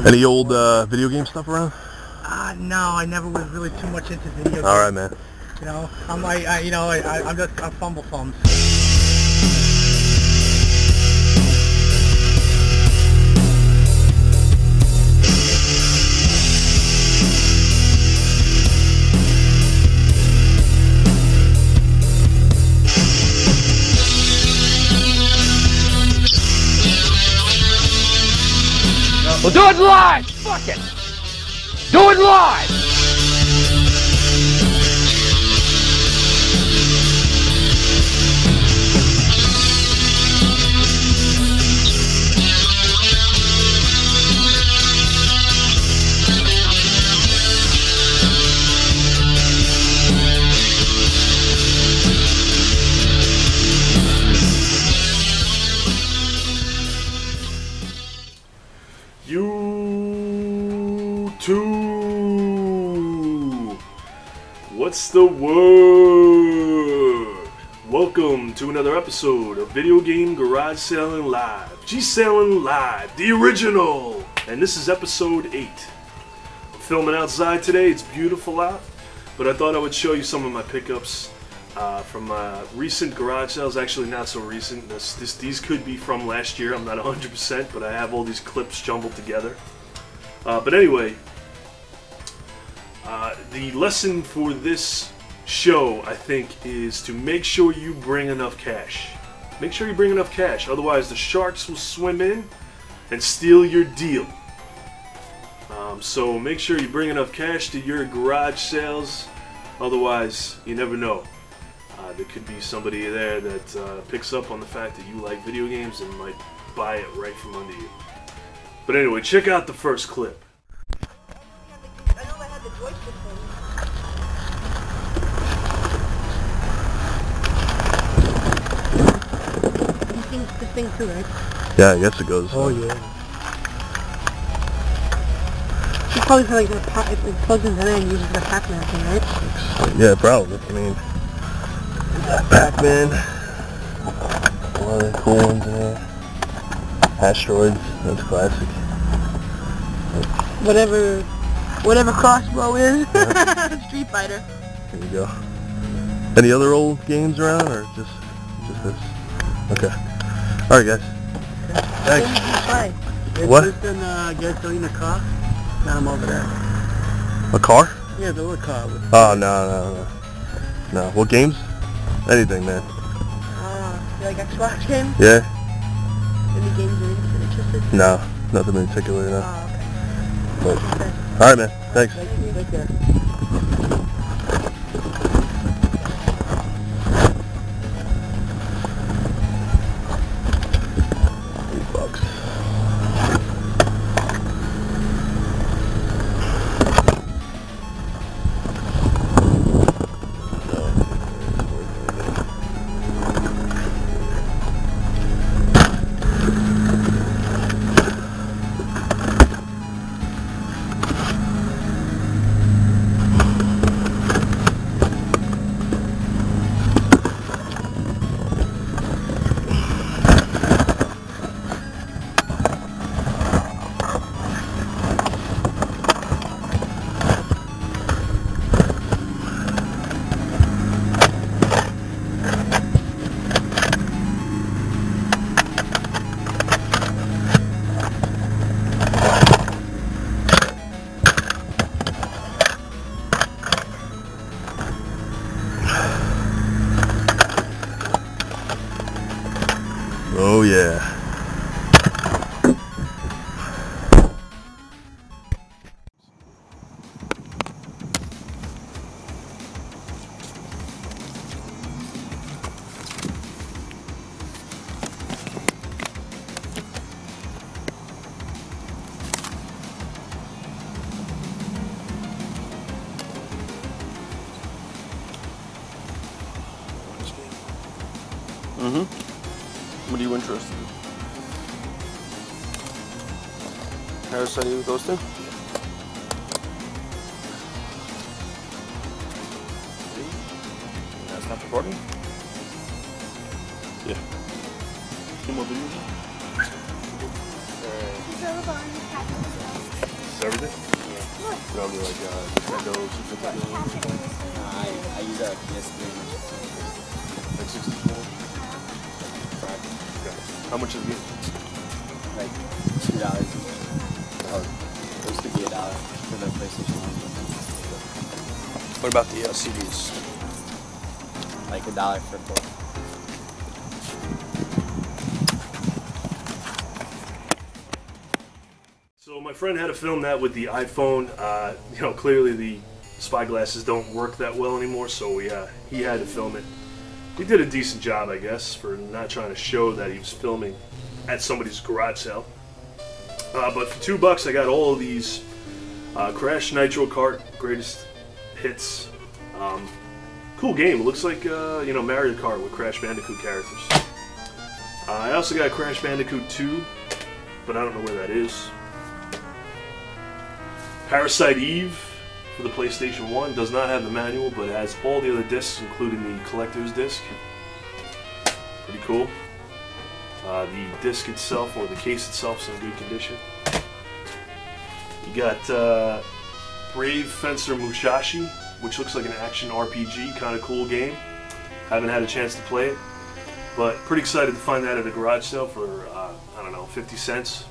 Any old video game stuff around? No, I never was really too much into video games. All right, man. You know, I'm fumble thumbs. Well, do it live! Fuck it! Do it live! YouTube, what's the word? Welcome to another episode of Video Game Garage Selling Live, G-Selling Live, the original, and this is episode 8. I'm filming outside today. It's beautiful out, but I thought I would show you some of my pickups from recent garage sales. Actually, not so recent. These could be from last year. I'm not 100%, but I have all these clips jumbled together. But anyway, the lesson for this show, I think, is to make sure you bring enough cash. Make sure you bring enough cash, otherwise the sharks will swim in and steal your deal. So make sure you bring enough cash to your garage sales, otherwise you never know. There could be somebody there that picks up on the fact that you like video games and might buy it right from under you. But anyway, check out the first clip. I know I had the joystick thing. You think this thing too, right? Yeah, I guess it goes. Oh yeah. You probably feel like it plugs into there and uses the Pac-Man thing, right? Yeah, probably. I mean, Pac-Man. A lot of cool ones in there. Asteroids, that's classic. Whatever Crossbow is. Yeah. Street Fighter. There you go. Any other old games around, or just this? Okay. All right, guys. Thanks. What? Gasoline a car? Got him over there. A car? Yeah, the little car. Oh, no. What games? Anything, man. You like Xbox games? Yeah. Any games you're interested? No, nothing in particular, no. Oh, But, okay. all right, man. Thanks. Thank you. Take care. Oh, yeah. What are you interested in? Harris, any of those two? That's not recording? Yeah. Any more videos? everything? Probably like Nintendo, Super Nintendo, or something. I use a PS3. Like 64? Okay. How much is the game? Like $2 each. It used to be $1 for the PlayStation 1. What about the CDs? Like $1 for both. So my friend had to film that with the iPhone. You know, clearly the spy glasses don't work that well anymore, so he had to film it. He did a decent job, I guess, for not trying to show that he was filming at somebody's garage sale. But for $2, I got all of these Crash Nitro Kart Greatest Hits. Cool game. It looks like you know, Mario Kart with Crash Bandicoot characters. I also got Crash Bandicoot 2, but I don't know where that is. Parasite Eve for the PlayStation 1 does not have the manual, but it has all the other discs, including the collector's disc. Pretty cool. The disc itself, or the case itself, is in good condition. You got Brave Fencer Musashi, which looks like an action RPG, kind of cool game. Haven't had a chance to play it, but pretty excited to find that at a garage sale for, I don't know, 50 cents.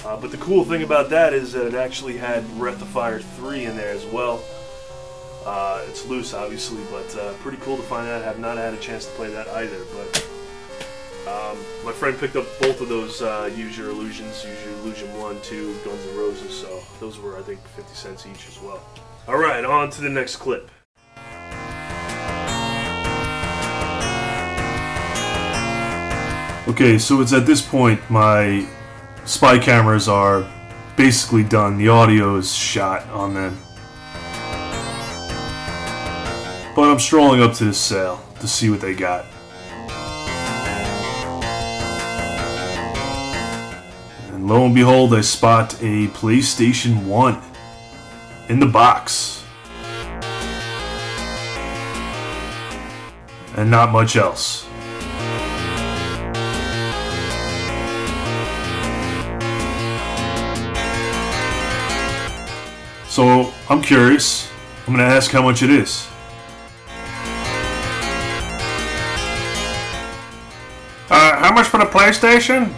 But the cool thing about that is that it actually had Breath of Fire 3 in there as well. It's loose, obviously, but pretty cool to find out. I have not had a chance to play that either, but my friend picked up both of those Use Your Illusions, Use Your Illusion 1, 2, Guns N' Roses, so those were, I think, 50 cents each as well. Alright, on to the next clip. Okay, so it's at this point my spy cameras are basically done. The audio is shot on them. But I'm strolling up to this sale to see what they got. And lo and behold, I spot a PlayStation 1 in the box. And not much else. So, I'm curious. I'm going to ask how much it is. How much for the PlayStation?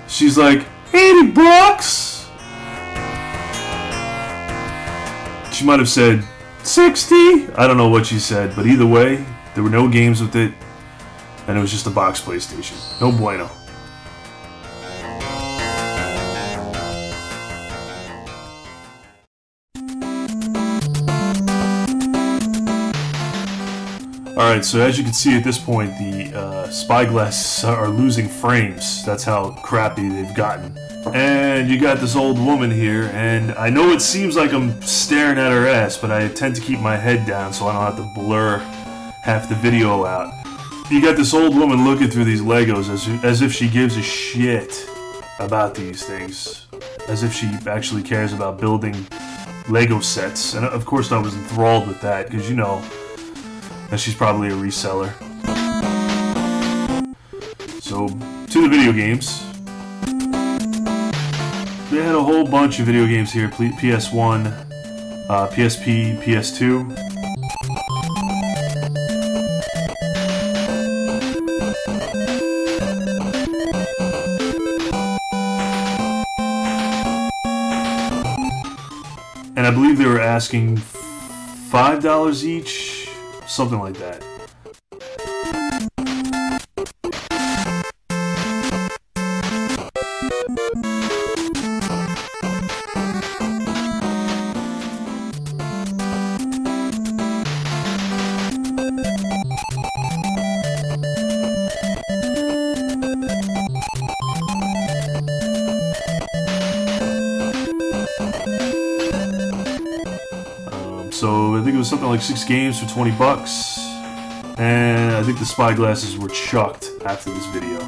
She's like, $80. She might have said 60. I don't know what she said, but either way, there were no games with it, and it was just a box PlayStation. No bueno. Alright, so as you can see at this point, the spy glasses are losing frames. That's how crappy they've gotten. And you got this old woman here, and I know it seems like I'm staring at her ass, but I tend to keep my head down so I don't have to blur half the video out. You got this old woman looking through these Legos as if she gives a shit about these things. As if she actually cares about building Lego sets. And of course I was enthralled with that, because you know, and she's probably a reseller. So, to the video games. They had a whole bunch of video games here. PS1, PSP, PS2. And I believe they were asking $5 each. Something like that. So I think it was something like 6 games for $20, and I think the spy glasses were chucked after this video.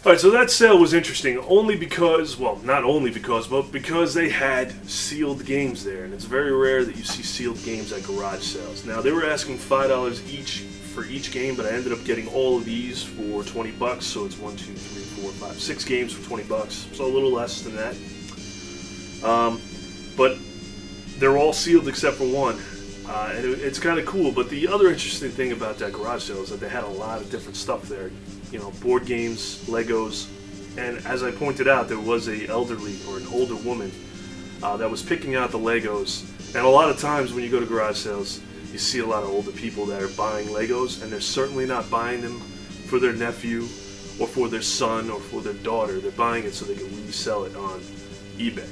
Alright, so that sale was interesting only because, well, not only because, but because they had sealed games there, and it's very rare that you see sealed games at garage sales. Now, they were asking $5 each for each game, but I ended up getting all of these for 20 bucks. So it's 1, 2, 3, 4, 5, 6 games for 20 bucks. So a little less than that. But they're all sealed except for one. And it's kind of cool. But the other interesting thing about that garage sale is that they had a lot of different stuff there. You know, board games, Legos, and as I pointed out, there was an elderly or an older woman that was picking out the Legos. And a lot of times when you go to garage sales, you see a lot of older people that are buying Legos, and they're certainly not buying them for their nephew or for their son or for their daughter. They're buying it so they can resell it on eBay.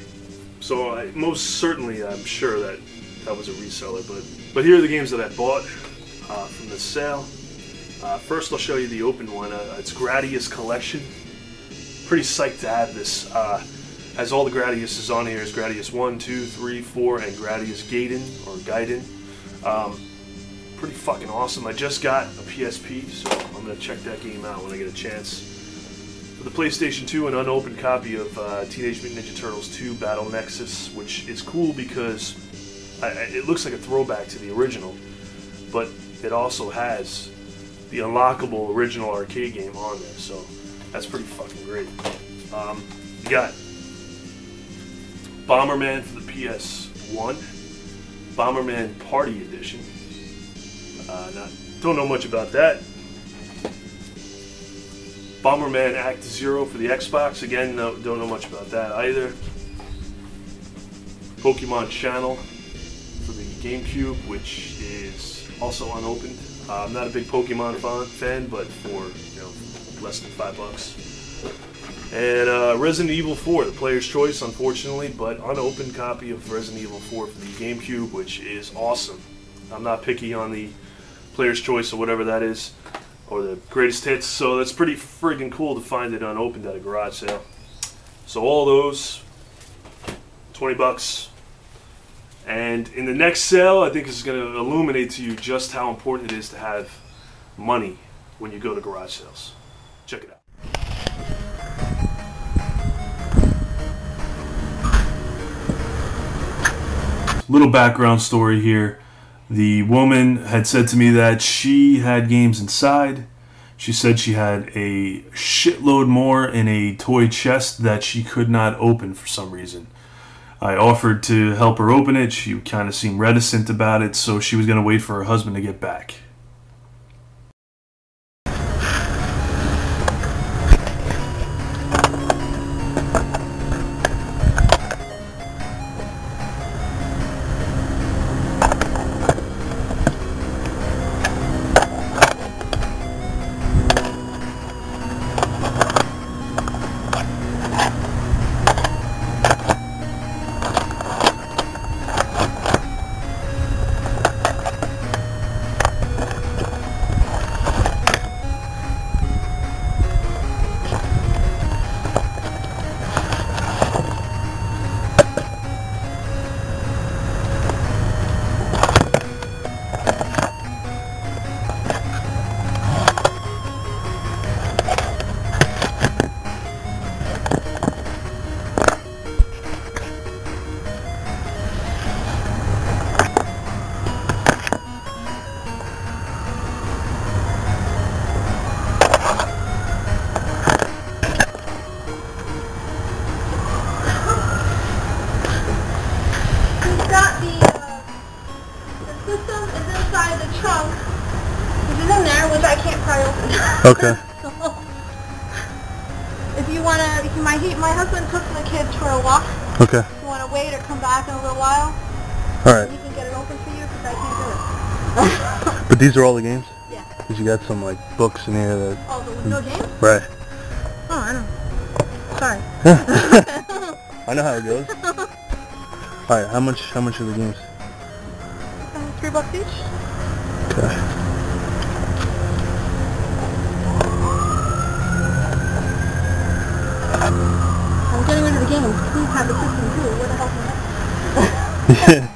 So most certainly I'm sure that was a reseller. But here are the games that I bought from the sale. First I'll show you the open one. It's Gradius Collection. Pretty psyched to have this. Has all the Gradiuses on here. Is Gradius 1, 2, 3, 4, and Gradius Gaiden or Gaiden. Pretty fucking awesome. I just got a PSP, so I'm going to check that game out when I get a chance. For the PlayStation 2, an unopened copy of Teenage Mutant Ninja Turtles 2 Battle Nexus, which is cool because it looks like a throwback to the original, but it also has the unlockable original arcade game on there, so that's pretty fucking great. You got Bomberman for the PS1, Bomberman Party Edition. Don't know much about that. Bomberman Act Zero for the Xbox. Again, don't know much about that either. Pokemon Channel for the GameCube, which is also unopened. I'm not a big Pokemon fan, but for less than $5. And Resident Evil 4, the player's choice, unfortunately, but unopened copy of Resident Evil 4 for the GameCube, which is awesome. I'm not picky on the player's choice or whatever that is, or the greatest hits, so that's pretty friggin' cool to find it unopened at a garage sale. So all those, 20 bucks. And in the next sale, I think this is going to illuminate to you just how important it is to have money when you go to garage sales. Check it out. Little background story here. The woman had said to me that she had games inside. She said she had a shitload more in a toy chest that she could not open for some reason. I offered to help her open it. She kind of seemed reticent about it, so she was going to wait for her husband to get back. Okay. If my husband took the kids for a walk. Okay. If you want to wait or come back in a little while. All right. He can get it open for you because I can't do it. But these are all the games? Yeah. Because you got some like books in here that. Oh, there was no games? Right. Oh, I don't. Sorry. I know how it goes. All right. How much are the games? $3 each. Okay. I'm getting rid of the games. Please have the system too. Where the hell am I? Yeah.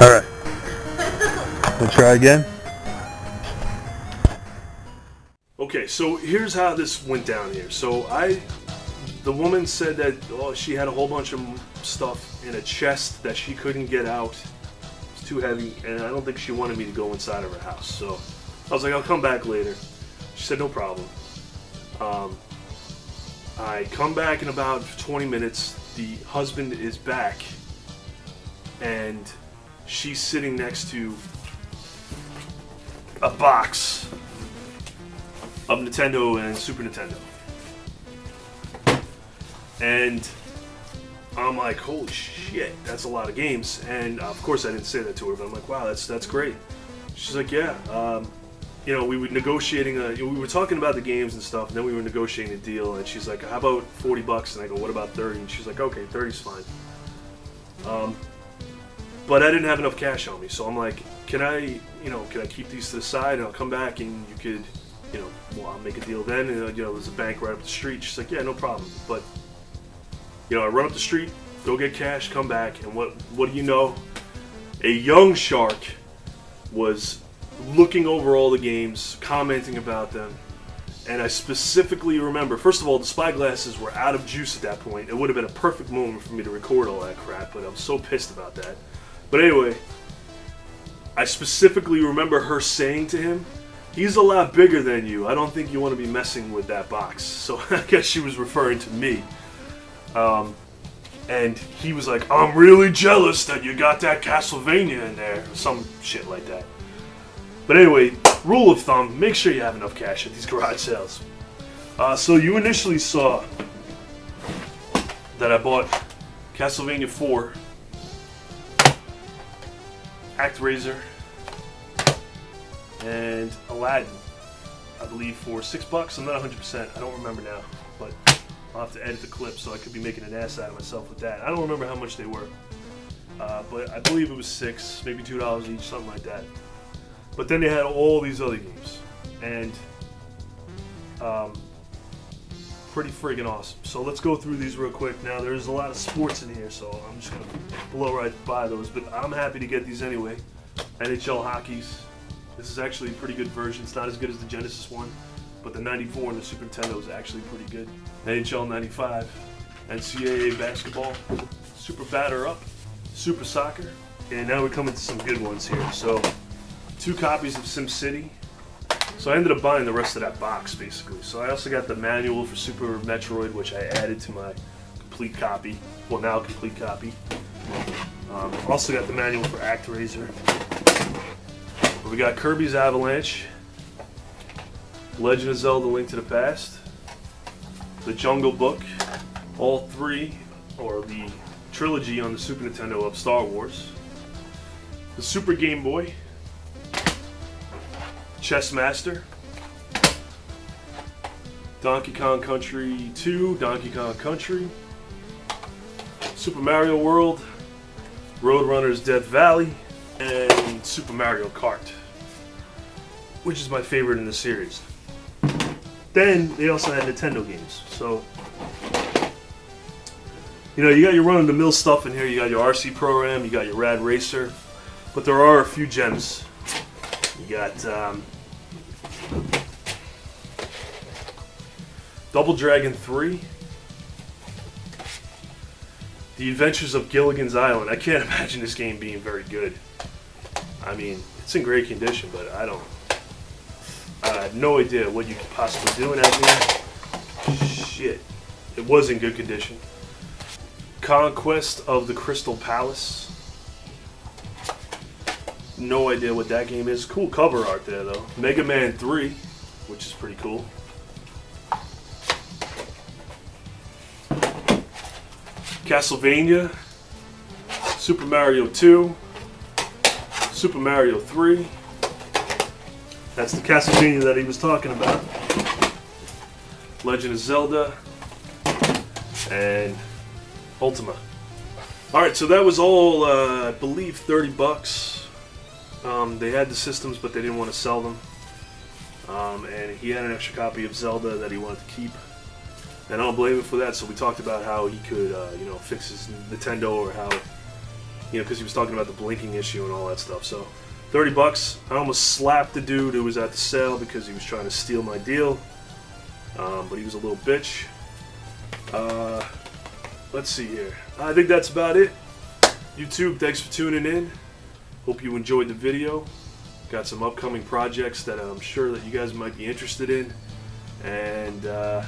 Alright. We'll try again. Okay, so here's how this went down here. So the woman said that she had a whole bunch of stuff in a chest that she couldn't get out. It's too heavy, and I don't think she wanted me to go inside of her house. So I was like, I'll come back later. She said, no problem. I come back in about 20 minutes. The husband is back, and she's sitting next to a box of Nintendo and Super Nintendo. And I'm like, holy shit, that's a lot of games. And of course I didn't say that to her, but I'm like, wow, that's great. She's like, yeah, you know, we were negotiating, we were talking about the games and stuff, and then we were negotiating a deal, and she's like, how about $40? And I go, what about 30? And she's like, okay, 30's fine. But I didn't have enough cash on me, so I'm like, can I keep these to the side, and I'll come back, and you could, you know, well, I'll make a deal then, and, you know, there's a bank right up the street. She's like, yeah, no problem. But, you know, I run up the street, go get cash, come back, and what do you know? A young shark was looking over all the games, commenting about them, and I specifically remember, first of all, the spyglasses were out of juice at that point. It would have been a perfect moment for me to record all that crap, but I'm so pissed about that. But anyway, I specifically remember her saying to him, he's a lot bigger than you. I don't think you want to be messing with that box. So I guess she was referring to me. And he was like, I'm really jealous that you got that Castlevania in there. Some shit like that. But anyway, rule of thumb, make sure you have enough cash at these garage sales. So you initially saw that I bought Castlevania 4, ActRaiser, and Aladdin, I believe, for $6. I'm not 100%. I don't remember now, but I'll have to edit the clip, so I could be making an ass out of myself with that. I don't remember how much they were, but I believe it was $6, maybe $2 each, something like that. But then they had all these other games, and pretty friggin' awesome. So let's go through these real quick. Now, there's a lot of sports in here, so I'm just gonna blow right by those, but I'm happy to get these anyway. NHL hockeys. This is actually a pretty good version. It's not as good as the Genesis one, but the 94 and the Super Nintendo is actually pretty good. NHL 95, NCAA basketball, Super Batter Up, Super Soccer, and now we come into some good ones here. So, 2 copies of SimCity. So I ended up buying the rest of that box, basically. So I also got the manual for Super Metroid, which I added to my complete copy. Well, now complete copy. Also got the manual for ActRaiser. We got Kirby's Avalanche, Legend of Zelda: Link to the Past, The Jungle Book, all 3, or the trilogy on the Super Nintendo of Star Wars, the Super Game Boy, Chess Master, Donkey Kong Country 2, Donkey Kong Country, Super Mario World, Roadrunner's Death Valley, and Super Mario Kart, which is my favorite in the series. Then they also had Nintendo games. So, you know, you got your run-of-the-mill stuff in here. You got your RC Pro-Am, you got your Rad Racer, but there are a few gems. You got Double Dragon 3, The Adventures of Gilligan's Island. I can't imagine this game being very good. I mean, it's in great condition, but I have no idea what you could possibly do in that game. Shit. It was in good condition. Conquest of the Crystal Palace. No idea what that game is. Cool cover art there, though. Mega Man 3, which is pretty cool. Castlevania. Super Mario 2. Super Mario 3. That's the Castlevania that he was talking about. Legend of Zelda. And Ultima. Alright, so that was all, I believe, $30. They had the systems, but they didn't want to sell them. And he had an extra copy of Zelda that he wanted to keep. And I don't blame him for that, so we talked about how he could, you know, fix his Nintendo, or how you know, because he was talking about the blinking issue and all that stuff. So 30 bucks. I almost slapped the dude who was at the sale because he was trying to steal my deal, but he was a little bitch. Let's see here. I think that's about it. YouTube, thanks for tuning in. Hope you enjoyed the video. Got some upcoming projects that I'm sure that you guys might be interested in, and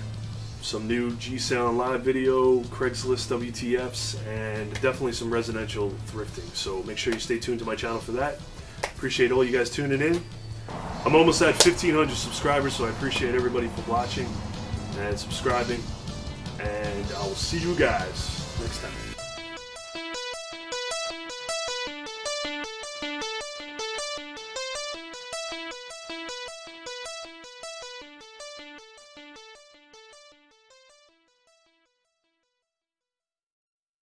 some new G-Sound live video, Craigslist WTFs, and definitely some residential thrifting. So make sure you stay tuned to my channel for that. Appreciate all you guys tuning in. I'm almost at 1,500 subscribers, so I appreciate everybody for watching and subscribing. And I will see you guys next time.